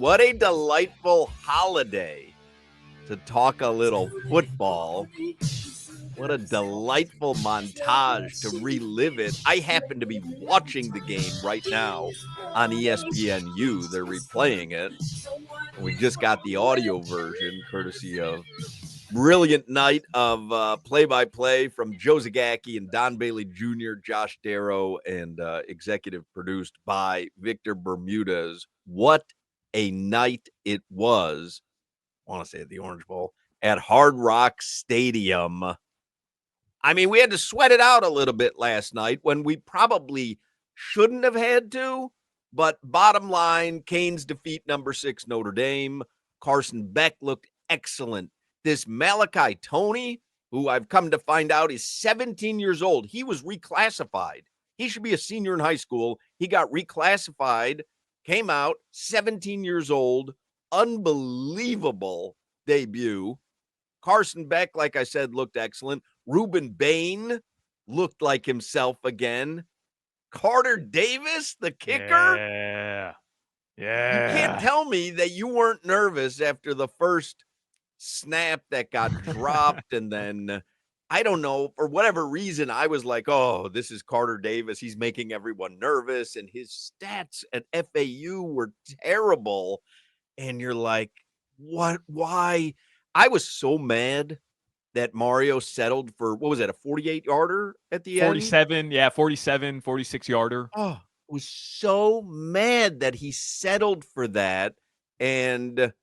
what a delightful holiday to talk a little football. What a delightful montage to relive it. I happen to be watching the game right now on ESPNU. They're replaying it. And we just got the audio version courtesy of brilliant night of play-by-play from Joe Zagacki and Don Bailey Jr., Josh Darrow, and executive produced by Victor Bermudez. What a night it was. I want to say at the Orange Bowl at Hard Rock Stadium. I mean, we had to sweat it out a little bit last night when we probably shouldn't have had to. But bottom line, Canes defeat number 6 Notre Dame. Carson Beck looked excellent. This Malachi Toney, who I've come to find out is 17 years old. He was reclassified. He should be a senior in high school. He got reclassified, came out, 17 years old. Unbelievable debut. Carson Beck, like I said, looked excellent. Ruben Bain looked like himself again. Carter Davis, the kicker. Yeah. You can't tell me that you weren't nervous after the first snap that got dropped. And then, I don't know, for whatever reason, I was like, oh, this is Carter Davis. He's making everyone nervous. And his stats at FAU were terrible. And you're like, what? Why? I was so mad that Mario settled for, what was that, a 48-yarder at the end? 47, 46-yarder. Oh, I was so mad that he settled for that. And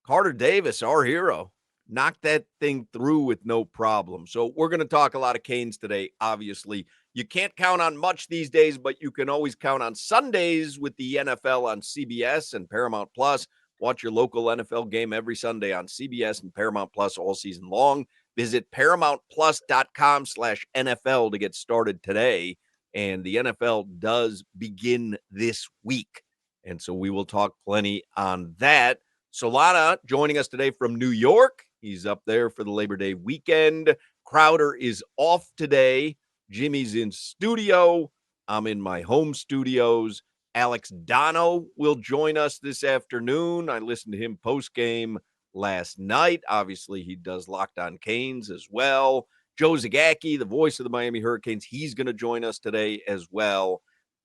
Carter Davis, our hero, knocked that thing through with no problem. So we're going to talk a lot of Canes today, obviously. You can't count on much these days, but you can always count on Sundays with the NFL on CBS and Paramount Plus. Watch your local NFL game every Sunday on CBS and Paramount Plus all season long. Visit ParamountPlus.com/NFL to get started today. And the NFL does begin this week. And so we will talk plenty on that. Solana joining us today from New York. He's up there for the Labor Day weekend. Crowder is off today. Jimmy's in studio. I'm in my home studios. Alex Dono will join us this afternoon. I listened to him post-game last night. Obviously, he does Locked On Canes as well. Joe Zagacki, the voice of the Miami Hurricanes, he's going to join us today as well.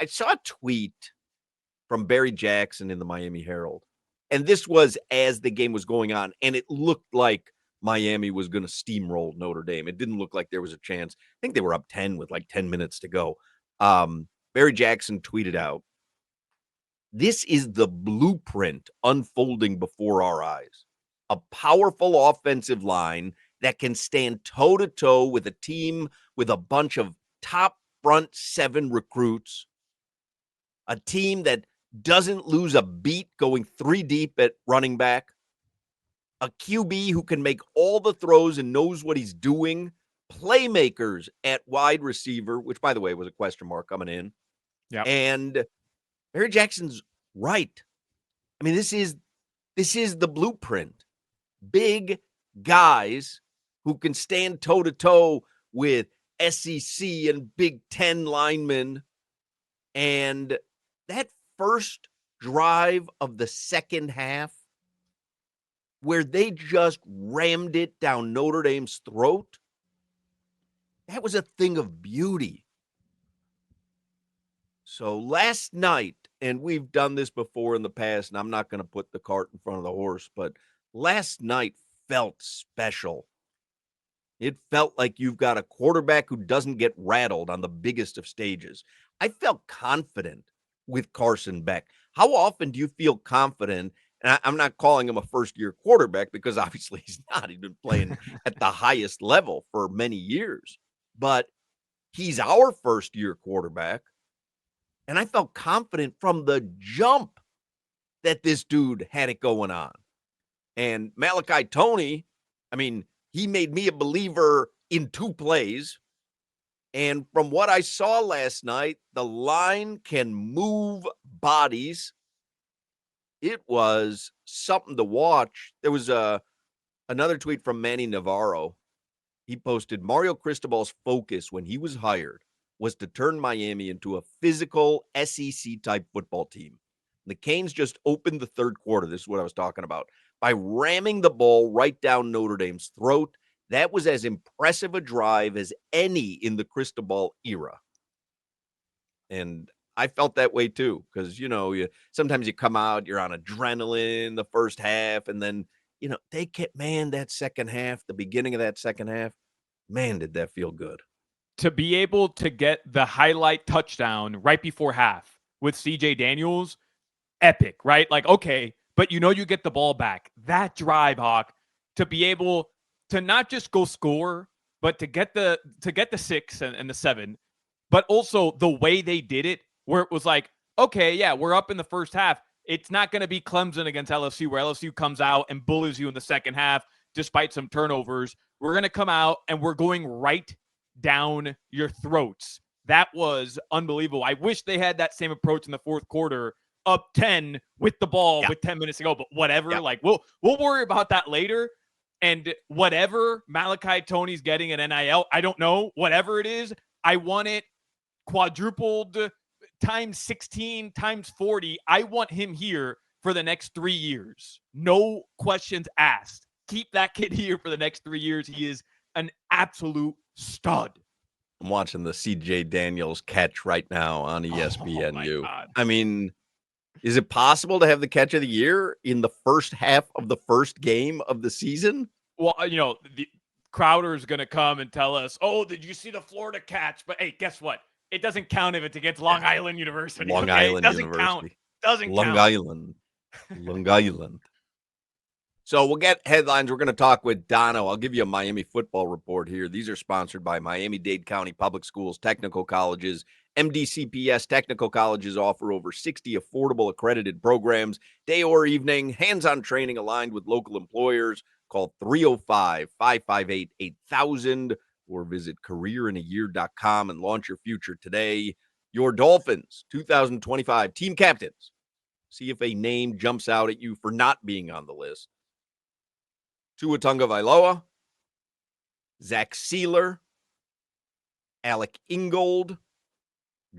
I saw a tweet from Barry Jackson in the Miami Herald. And this was as the game was going on, and it looked like Miami was going to steamroll Notre Dame. It didn't look like there was a chance. I think they were up 10 with like 10 minutes to go. Barry Jackson tweeted out, "This is the blueprint unfolding before our eyes. A powerful offensive line that can stand toe-to-toe with a team with a bunch of top front 7 recruits. A team that doesn't lose a beat going 3 deep at running back. A QB who can make all the throws and knows what he's doing. Playmakers at wide receiver," which, by the way, was a question mark coming in. Yeah. And Barry Jackson's right. I mean, this is the blueprint. Big guys who can stand toe-to-toe with SEC and Big Ten linemen. And that first drive of the second half, where they just rammed it down Notre Dame's throat, that was a thing of beauty. So last night, and we've done this before in the past, and I'm not going to put the cart in front of the horse, but last night felt special. It felt like you've got a quarterback who doesn't get rattled on the biggest of stages. I felt confident with Carson Beck. How often do you feel confident? And I'm not calling him a first-year quarterback because obviously he's not. He's been playing at the highest level for many years. But he's our first-year quarterback. And I felt confident from the jump that this dude had it going on. And Malachi Toney, I mean, he made me a believer in 2 plays. And from what I saw last night, the line can move bodies. It was something to watch. There was another tweet from Manny Navarro. He posted, "Mario Cristobal's focus when he was hired was to turn Miami into a physical SEC-type football team. The Canes just opened the third quarter. This is what I was talking about. By ramming the ball right down Notre Dame's throat. That was as impressive a drive as any in the Cristobal era. And I felt that way too, because sometimes you come out, you're on adrenaline the first half, and then they kept that second half, the beginning of that second half, man, did that feel good. To be able to get the highlight touchdown right before half with CJ Daniels, epic, right? Like, okay, but you get the ball back. That drive, Hawk, to be able to not just go score, but to get the 6 and the 7, but also the way they did it, where it was like, okay, yeah, we're up in the first half. It's not going to be Clemson against LSU, where LSU comes out and bullies you in the second half despite some turnovers. We're going to come out and we're going right down your throats. That was unbelievable. I wish they had that same approach in the fourth quarter, up 10 with the ball with 10 minutes to go, but whatever. Yeah. Like, we'll worry about that later. And whatever Malachi Tony's getting at NIL, I don't know. Whatever it is, I want it quadrupled times 16 times 40. I want him here for the next 3 years. No questions asked. Keep that kid here for the next 3 years. He is an absolute stud. I'm watching the CJ Daniels catch right now on ESPNU. I mean, is it possible to have the catch of the year in the first half of the first game of the season? Well, the Crowder's going to come and tell us, oh, did you see the Florida catch? But hey, guess what? It doesn't count if it's against Long Island University. Long Island University. Doesn't count. Long Island. So we'll get headlines. We're going to talk with Dono. I'll give you a Miami football report here. These are sponsored by Miami-Dade County Public Schools, technical colleges. MDCPS technical colleges offer over 60 affordable accredited programs, day or evening, hands-on training aligned with local employers. Call 305-558-8000 or visit careerinayear.com and launch your future today. Your Dolphins 2025 team captains. See if a name jumps out at you for not being on the list. Tua Tagovailoa, Zach Sealer, Alec Ingold,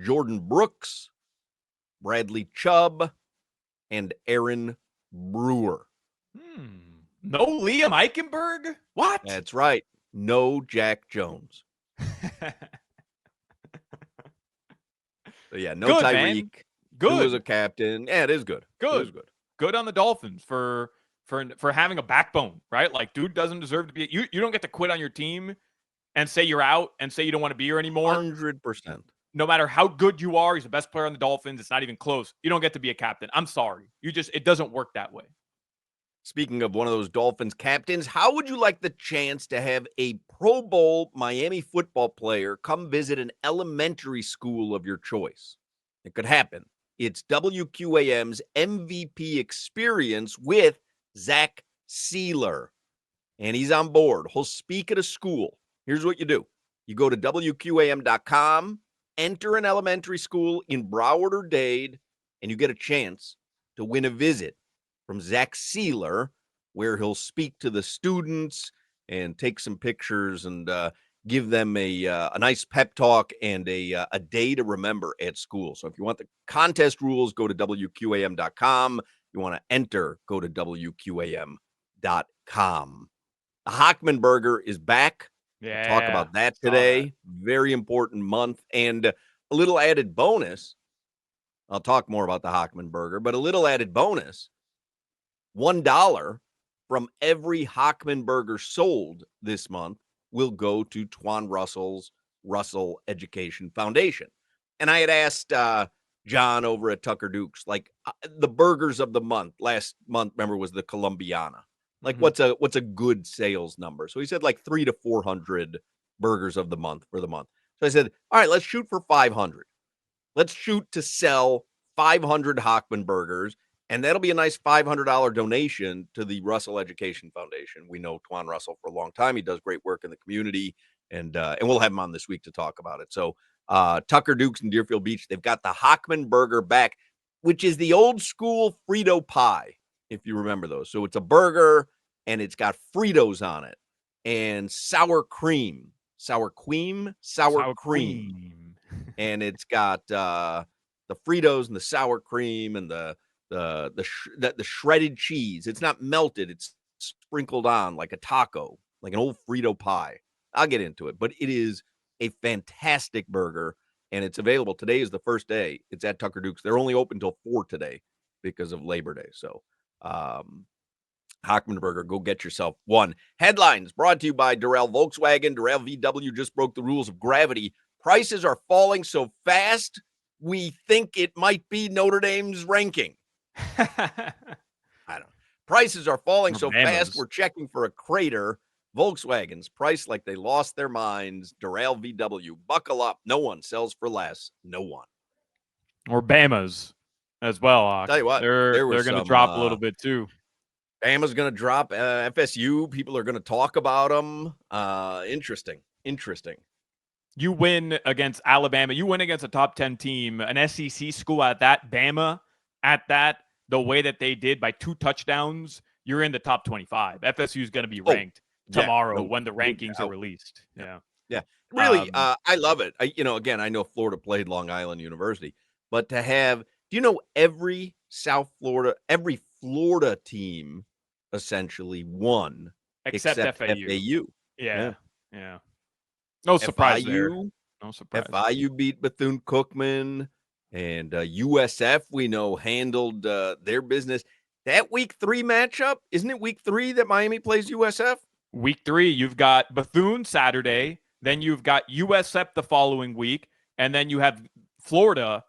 Jordan Brooks, Bradley Chubb, and Aaron Brewer. No Liam Eichenberg? What? That's right. No Jack Jones. So yeah, no good, Tyreek. Man. Good. Who was a captain. Yeah, it is good. Good. It is good. Good on the Dolphins for having a backbone, right? Like, dude doesn't deserve to be. You don't get to quit on your team and say you're out and say you don't want to be here anymore. 100%. No matter how good you are, he's the best player on the Dolphins. It's not even close. You don't get to be a captain. I'm sorry. It doesn't work that way. Speaking of one of those Dolphins captains, how would you like the chance to have a Pro Bowl Miami football player come visit an elementary school of your choice? It could happen. It's WQAM's MVP experience with Zach Sealer, and he's on board. He'll speak at a school. Here's what you do. You go to WQAM.com, enter an elementary school in Broward or Dade, and you get a chance to win a visit from Zach Sealer, where he'll speak to the students and take some pictures and give them a nice pep talk and a day to remember at school. So if you want the contest rules, go to WQAM.com. You want to enter, go to WQAM.com. The Hockman Burger is back. Yeah. We'll talk about that today. Very important month. And a little added bonus. I'll talk more about the Hockman Burger, but a little added bonus. $1 from every Hockman Burger sold this month will go to Twan Russell's Russell Education Foundation. And I had asked John over at Tucker Dukes, like the burgers of the month. Last month, remember, was the Columbiana. Like, what's a good sales number? So he said like 300 to 400 burgers of the month for the month. So I said, all right, let's shoot for 500. Let's shoot to sell 500 Hockman burgers. And that'll be a nice $500 donation to the Russell Education Foundation. We know Twan Russell for a long time. He does great work in the community, and we'll have him on this week to talk about it. So Tucker Dukes in Deerfield Beach, they've got the Hockman Burger back, which is the old school Frito pie, if you remember those. So it's a burger, and it's got Fritos on it, and sour cream. And it's got the Fritos and the sour cream and the the shredded cheese. It's not melted. It's sprinkled on like a taco, like an old Frito pie. I'll get into it, but it is a fantastic burger, and it's available. Today is the first day. It's at Tucker Duke's. They're only open till 4 today because of Labor Day. So, Hockman Burger, go get yourself one. Headlines brought to you by Durrell Volkswagen. Durrell VW just broke the rules of gravity. Prices are falling so fast, we think it might be Notre Dame's ranking. I don't know. Prices are falling so fast, we're checking for a crater. Volkswagens price like they lost their minds. Durrell VW, buckle up. No one sells for less. No one. Or Bama's as well. Hawk. Tell you what, they're going to drop a little bit too. Bama's going to drop. FSU, people are going to talk about them. Interesting. You win against Alabama. You win against a top 10 team, an SEC school at that, Bama at that, the way that they did by 2 touchdowns, you're in the top 25. FSU is going to be ranked tomorrow when the rankings are released. Yeah. Really, I love it. Again, I know Florida played Long Island University, but to have, do you know every Florida team essentially won except FAU. Yeah. No surprise there. No surprise. FIU beat Bethune-Cookman, and USF, we know, handled their business. That week 3 matchup, isn't it week 3 that Miami plays USF? Week 3, you've got Bethune Saturday, then you've got USF the following week, and then you have Florida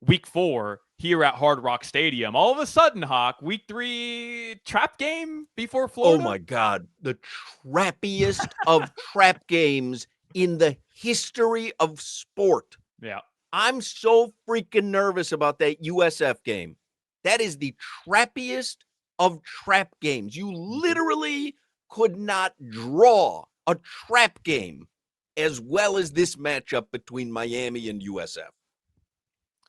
week 4 here at Hard Rock Stadium. All of a sudden, Hawk, week 3 trap game before Florida? Oh, my God. The trappiest of trap games in the history of sport. Yeah. I'm so freaking nervous about that USF game. That is the trappiest of trap games. You literally could not draw a trap game as well as this matchup between Miami and USF.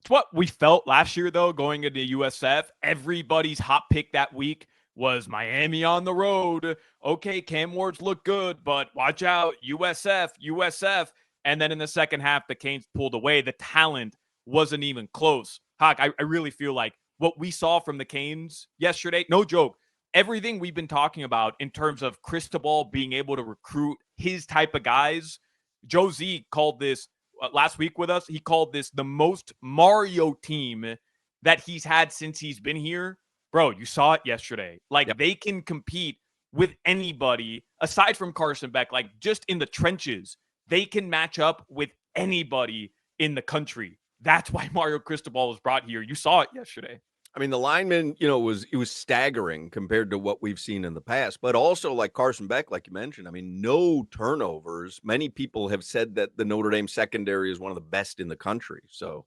It's what we felt last year, though, going into USF. Everybody's hot pick that week was Miami on the road. Okay, Cam Ward's look good, but watch out, USF. And then in the second half, the Canes pulled away. The talent wasn't even close. Hawk, I really feel like what we saw from the Canes yesterday, no joke, everything we've been talking about in terms of Cristobal being able to recruit his type of guys, Joe Z called this last week with us. He called this the most Mario team that he's had since he's been here. Bro, you saw it yesterday. They can compete with anybody aside from Carson Beck, just in the trenches. They can match up with anybody in the country. That's why Mario Cristobal was brought here. You saw it yesterday. I mean, the lineman, it was staggering compared to what we've seen in the past, but also like Carson Beck, like you mentioned, I mean, no turnovers. Many people have said that the Notre Dame secondary is one of the best in the country. So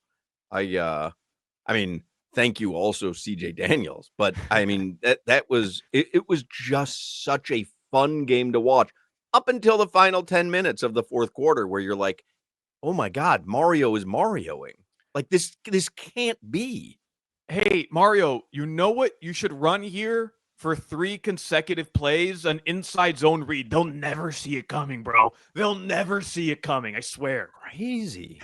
I mean, thank you also CJ Daniels, but I mean, that was, it was just such a fun game to watch up until the final 10 minutes of the fourth quarter where you're like, oh my God, Mario is Marioing. Like this can't be. Hey, Mario, you know what you should run here for 3 consecutive plays? An inside zone read. They'll never see it coming, bro. They'll never see it coming. I swear. Crazy.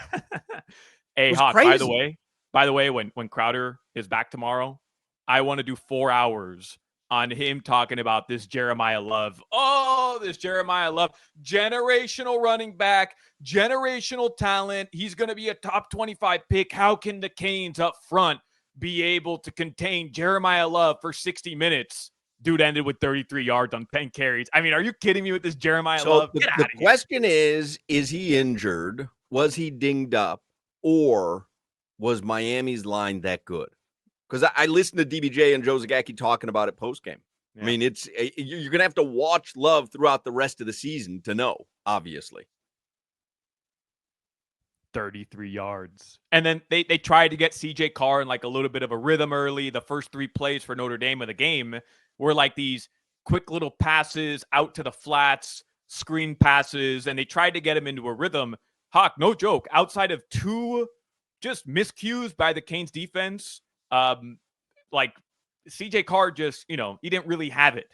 Hey, Hawk, crazy. By the way, when Crowder is back tomorrow, I want to do 4 hours on him talking about this Jeremiah Love. Oh, this Jeremiah Love. Generational running back, generational talent. He's going to be a top 25 pick. How can the Canes up front be able to contain Jeremiah Love for 60 minutes? Dude ended with 33 yards on 10 carries. I mean, are you kidding me with this Jeremiah Love? The question is he injured? Was he dinged up? Or was Miami's line that good? Because I listened to DBJ and Joe Zagacki talking about it postgame. Yeah. I mean, you're going to have to watch Love throughout the rest of the season to know, obviously. 33 yards. And then they tried to get CJ Carr in a little bit of a rhythm early. The first 3 plays for Notre Dame of the game were these quick little passes out to the flats, screen passes, and they tried to get him into a rhythm. Hawk, no joke, outside of 2 just miscues by the Canes defense, CJ Carr just, he didn't really have it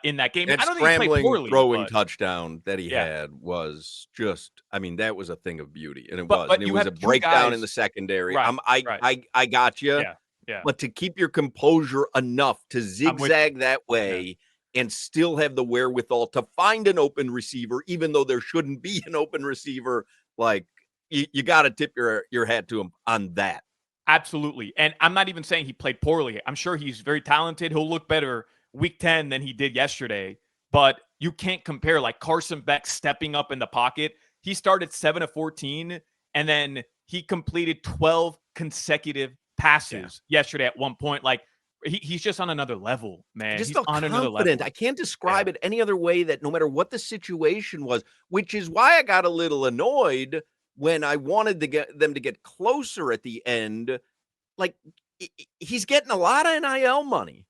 in that game. That scrambling, throwing touchdown that he had was just, I mean, that was a thing of beauty. And it was a breakdown in the secondary. Right, I got you. Yeah. Yeah. but to keep your composure enough to I'm with you. zigzag that Yeah. way and still have the wherewithal to find an open receiver, even though there shouldn't be an open receiver, like you got to tip your hat to him on that. Absolutely. And I'm not even saying he played poorly. I'm sure he's very talented. He'll look better week 10 than he did yesterday. But you can't compare like Carson Beck stepping up in the pocket. He started 7 of 14, and then he completed 12 consecutive Yeah. passes yesterday at one point. Like he's just on another level, I man. just He's felt on another confident. level. I can't Yeah. describe it any other way that no matter what the situation was, which is why I got a little annoyed when I wanted to get them to get closer at the end. Like he's getting a lot of NIL money.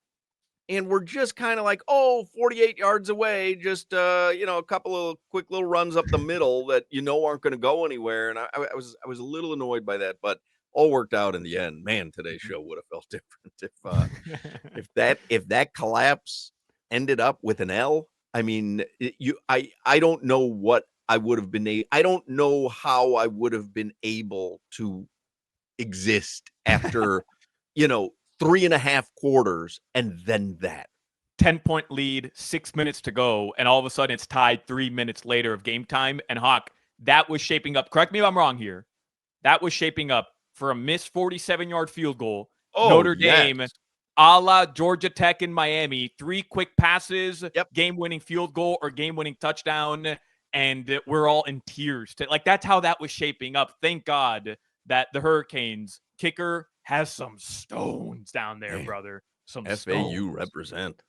And we're just kind of like, oh, 48 yards away, just a couple of quick little runs up the middle that aren't going to go anywhere. And I was a little annoyed by that, but all worked out in the end. Man, today's show would have felt different if that collapse ended up with an L. I mean, I don't know what I would have been. I don't know how I would have been able to exist after, you know, 3.5 quarters and then that. 10-point lead, 6 minutes to go, and all of a sudden it's tied 3 minutes later of game time. And Hawk, that was shaping up. Correct me if I'm wrong here. That was shaping up for a missed 47-yard field goal. Oh, Notre yes. Dame, a la Georgia Tech in Miami, 3 quick passes, Yep. game-winning field goal or game-winning touchdown, and we're all in tears. Like, that's how that was shaping up. Thank God that the Hurricanes kicker has some stones down there, Man, brother. Some FAU stones. represent.